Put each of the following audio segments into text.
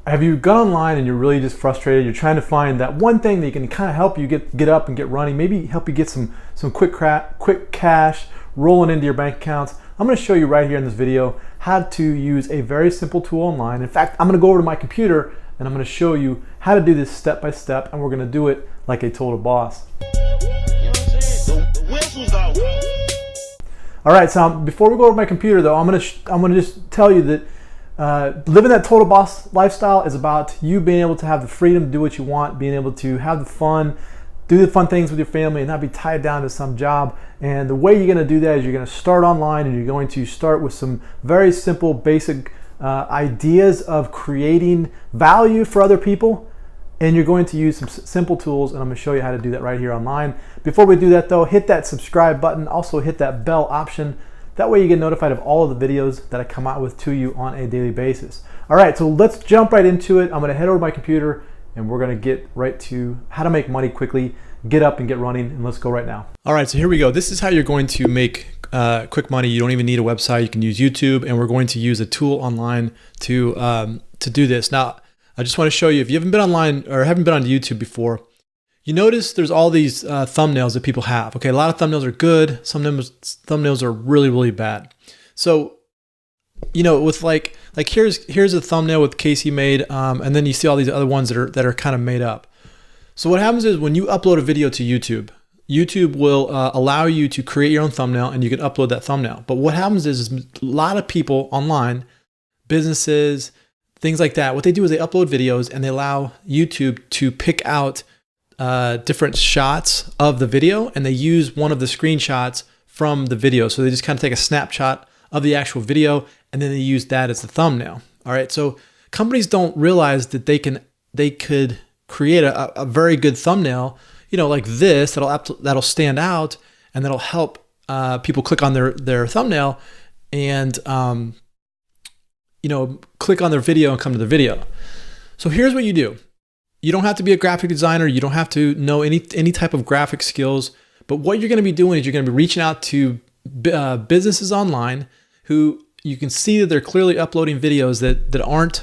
Have you gone online and you're really just frustrated? You're trying to find that one thing that can kind of help you get up and get running, maybe help you get some quick cash rolling into your bank accounts. I'm going to show you right here in this video how to use a very simple tool online. In fact, I'm going to go over to my computer and I'm going to show you how to do this step by step, and we're going to do it like a total boss. All right, so before we go over to my computer though, I'm going to just tell you that living that total boss lifestyle is about you being able to have the freedom to do what you want, being able to have the fun, do the fun things with your family, and not be tied down to some job. And the way you're going to do that is you're going to start online, and you're going to start with some very simple, basic ideas of creating value for other people. And you're going to use some simple tools, and I'm going to show you how to do that right here online. Before we do that though, hit that subscribe button, also hit that bell option. That way you get notified of all of the videos that I come out with to you on a daily basis. All right, so let's jump right into it. I'm gonna head over to my computer and we're gonna get right to how to make money quickly, get up and get running, and let's go right now. All right, so here we go. This is how you're going to make quick money. You don't even need a website. You can use YouTube, and we're going to use a tool online to do this. Now, I just wanna show you, if you haven't been online or haven't been on YouTube before, you notice there's all these thumbnails that people have. Okay, a lot of thumbnails are good. Some thumbnails are really, really bad. So, you know, with like here's a thumbnail with Casey made, and then you see all these other ones that are kind of made up. So what happens is when you upload a video to YouTube, YouTube will allow you to create your own thumbnail, and you can upload that thumbnail. But what happens is a lot of people online, businesses, things like that, what they do is they upload videos and they allow YouTube to pick out different shots of the video, and they use one of the screenshots from the video. So they just kind of take a snapshot of the actual video, and then they use that as the thumbnail. All right, so companies don't realize that they could create a very good thumbnail, you know, like this, that'll stand out, and that'll help people click on their thumbnail and you know, click on their video and come to the video. So here's what you do. You don't have to be a graphic designer. You don't have to know any type of graphic skills. But what you're going to be doing is you're going to be reaching out to businesses online who you can see that they're clearly uploading videos that aren't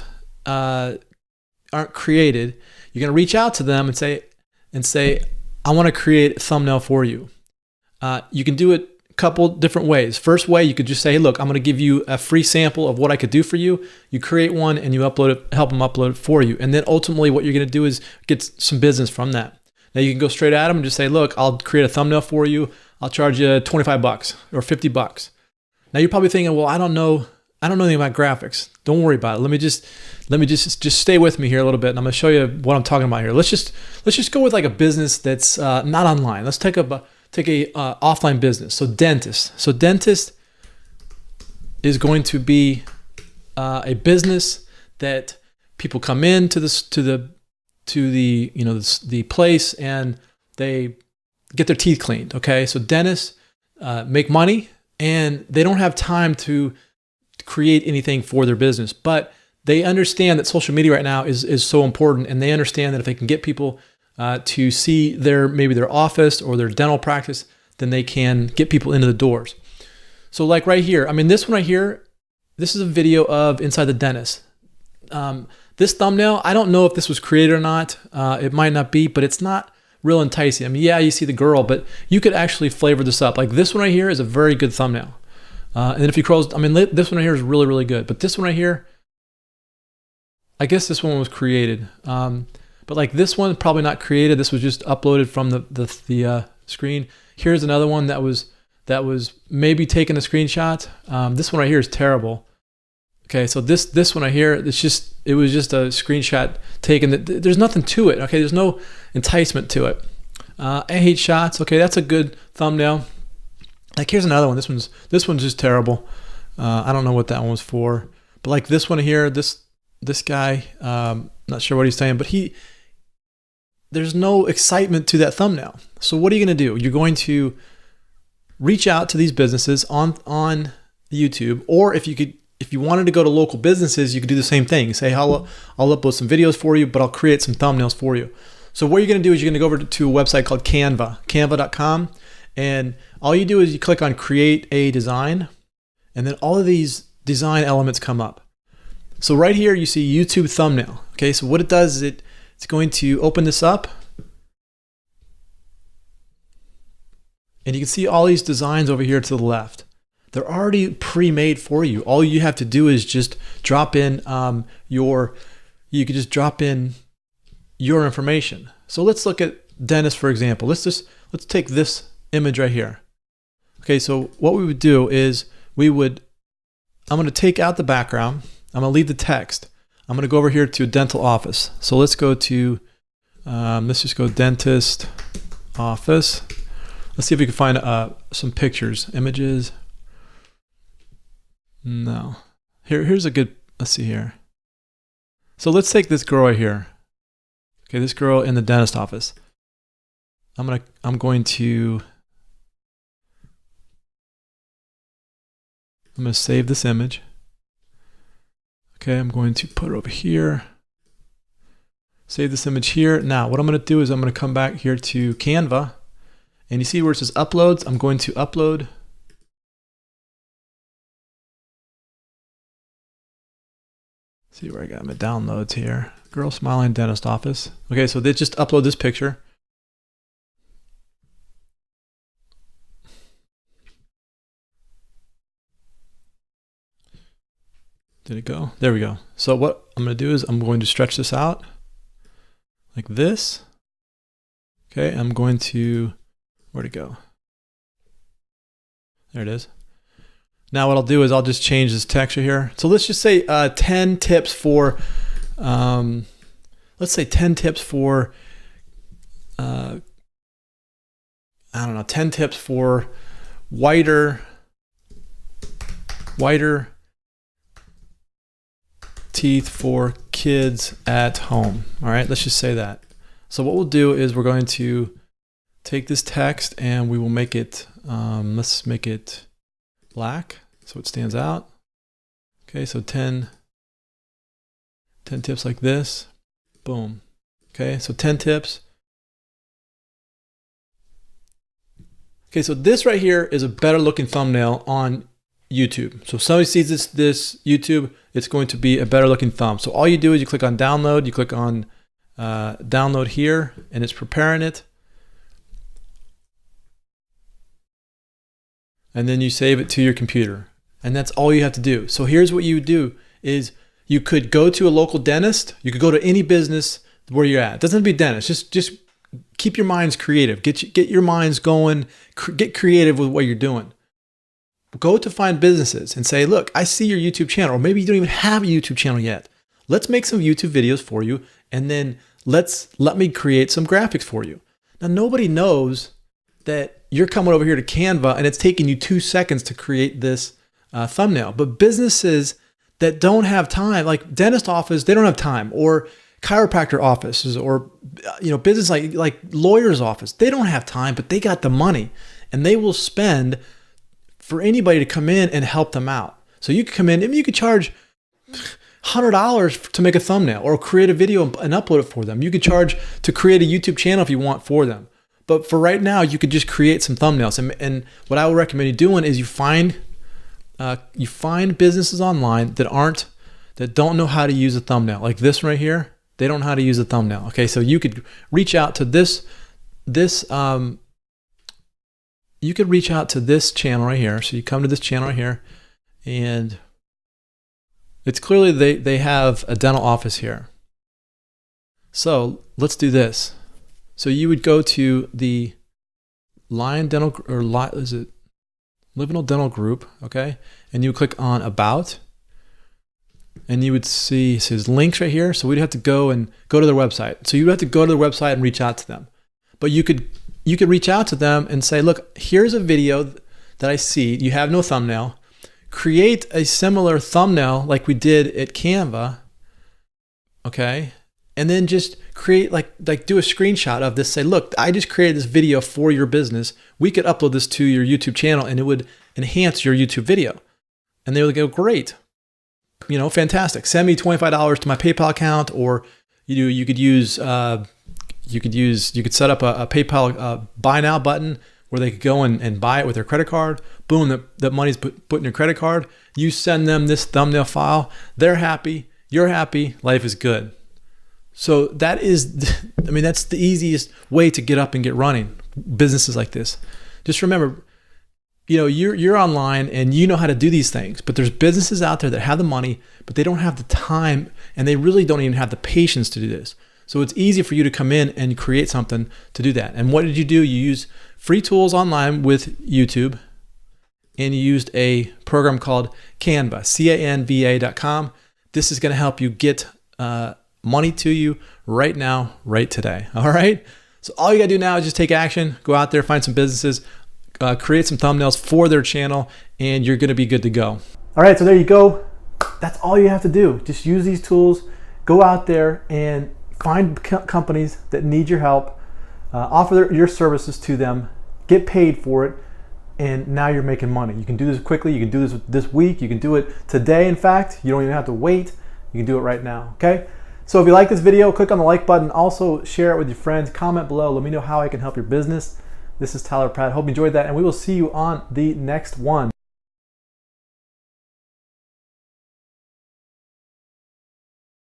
created. You're going to reach out to them and say, I want to create a thumbnail for you. You can do it couple different ways. First way, you could just say, hey, look, I'm going to give you a free sample of what I could do for you. You create one and you upload it, help them upload it for you. And then ultimately what you're going to do is get some business from that. Now you can go straight at them and just say, look, I'll create a thumbnail for you. I'll charge you $25 or $50. Now you're probably thinking, well, I don't know anything about graphics. Don't worry about it. Let me just stay with me here a little bit, and I'm going to show you what I'm talking about here. Let's just go with like a business that's not online. Let's take a offline business. So dentist is going to be a business that people come in to the you know, the place, and they get their teeth cleaned. Okay, so dentists make money, and they don't have time to create anything for their business, but they understand that social media right now is so important, and they understand that if they can get people to see maybe their office or their dental practice, then they can get people into the doors. So like right here, I mean, this one right here, this is a video of inside the dentist. This thumbnail, I don't know if this was created or not. It might not be, but it's not real enticing. I mean, yeah, you see the girl, but you could actually flavor this up. Like this one right here is a very good thumbnail. And then if you close, I mean, this one right here is really, really good. But this one right here, I guess this one was created. But like this one, probably not created. This was just uploaded from the screen. Here's another one that was maybe taking a screenshot. This one right here is terrible. Okay, so this one right here, it was just a screenshot taken. There's nothing to it. Okay, there's no enticement to it. I hate shots. Okay, that's a good thumbnail. Like here's another one. This one's just terrible. I don't know what that one was for. But like this one here, this guy, not sure what he's saying, but there's no excitement to that thumbnail. So what are you going to do? You're going to reach out to these businesses on YouTube, or if you wanted to go to local businesses, you could do the same thing. Say, I'll upload some videos for you, but I'll create some thumbnails for you. So what you're going to do is you're going to go over to a website called canva.com, and all you do is you click on create a design, and then all of these design elements come up. So right here you see YouTube thumbnail. Okay, so what it does is it's going to open this up, and you can see all these designs over here to the left. They're already pre-made for you. All you have to do is just drop in you could just drop in your information. So let's look at dentist, for example. Let's take this image right here. Okay, so what we would do is I'm going to take out the background. I'm going to leave the text. I'm going to go over here to a dental office. So let's go to, let's just go dentist office. Let's see if we can find some pictures, images. No. Here's a good, let's see here. So let's take this girl right here. Okay, this girl in the dentist office. I'm going to save this image. Okay, I'm going to put it over here. Save this image here. Now, what I'm going to do is I'm going to come back here to Canva, and you see where it says uploads. I'm going to upload. See where I got my downloads here. Girl smiling dentist office. Okay, so they just upload this picture. Did it go? There we go. So what I'm going to do is I'm going to stretch this out like this. Okay, I'm going to, where'd it go? There it is. Now what I'll do is I'll just change this texture here. So let's just say 10 tips for, let's say 10 tips for, I don't know, 10 tips for whiter teeth for kids at home. All right, let's just say that. So what we'll do is we're going to take this text and we will make it, let's make it black so it stands out. Okay, so 10 tips like this. Boom. Okay, so 10 tips. Okay, so this right here is a better looking thumbnail on YouTube. So if somebody sees this YouTube, it's going to be a better looking thumb. So all you do is you click on download, you click on download here, and it's preparing it. And then you save it to your computer. And that's all you have to do. So here's what you would do is you could go to a local dentist. You could go to any business where you're at. It doesn't have to be a dentist. Just keep your minds creative. Get your minds going. Get creative with what you're doing. Go to find businesses and say, look, I see your YouTube channel. Or maybe you don't even have a YouTube channel yet. Let's make some YouTube videos for you. And then let me create some graphics for you. Now, nobody knows that you're coming over here to Canva and it's taking you 2 seconds to create this thumbnail. But businesses that don't have time, like dentist office, they don't have time, or chiropractor offices, or business like lawyer's office, they don't have time, but they got the money and they will spend for anybody to come in and help them out. So you could come in, you could charge $100 to make a thumbnail or create a video and upload it for them. You could charge to create a YouTube channel if you want for them. But for right now, you could just create some thumbnails. And what I would recommend you doing is you find businesses online that don't know how to use a thumbnail. Like this right here, they don't know how to use a thumbnail. Okay, so you could reach out to this channel right here. So you come to this channel right here, and it's clearly they have a dental office here. So let's do this. So you would go to the Livinal Dental Group, okay? And you would click on About, and you would see it says links right here. So we'd have to go to their website. So you'd have to go to their website and reach out to them. But you could reach out to them and say, look, here's a video that I see. You have no thumbnail. Create a similar thumbnail like we did at Canva, okay? And then just create like do a screenshot of this. Say, look, I just created this video for your business. We could upload this to your YouTube channel and it would enhance your YouTube video. And they would go, great, fantastic. Send me $25 to my PayPal account, or you could set up a PayPal buy now button where they could go and buy it with their credit card. Boom, that money's put in your credit card. You send them this thumbnail file. They're happy. you're happy, life is good. So that is, I mean, that's the easiest way to get up and get running, businesses like this. Just remember, you're online and you know how to do these things, but there's businesses out there that have the money, but they don't have the time, and they really don't even have the patience to do this. So it's easy for you to come in and create something to do that. And what did you do? You use free tools online with YouTube, and you used a program called Canva, Canva.com. This is going to help you get money to you right now, right today. All right. So all you got to do now is just take action, go out there, find some businesses, create some thumbnails for their channel, and you're going to be good to go. All right. So there you go. That's all you have to do. Just use these tools, go out there and find companies that need your help, offer your services to them, get paid for it, and now you're making money. You can do this quickly. You can do this week. You can do it today. In fact, you don't even have to wait. You can do it right now. Okay. So if you like this video, click on the like button. Also share it with your friends. Comment below. Let me know how I can help your business. This is Tyler Pratt. Hope you enjoyed that, and we will see you on the next one.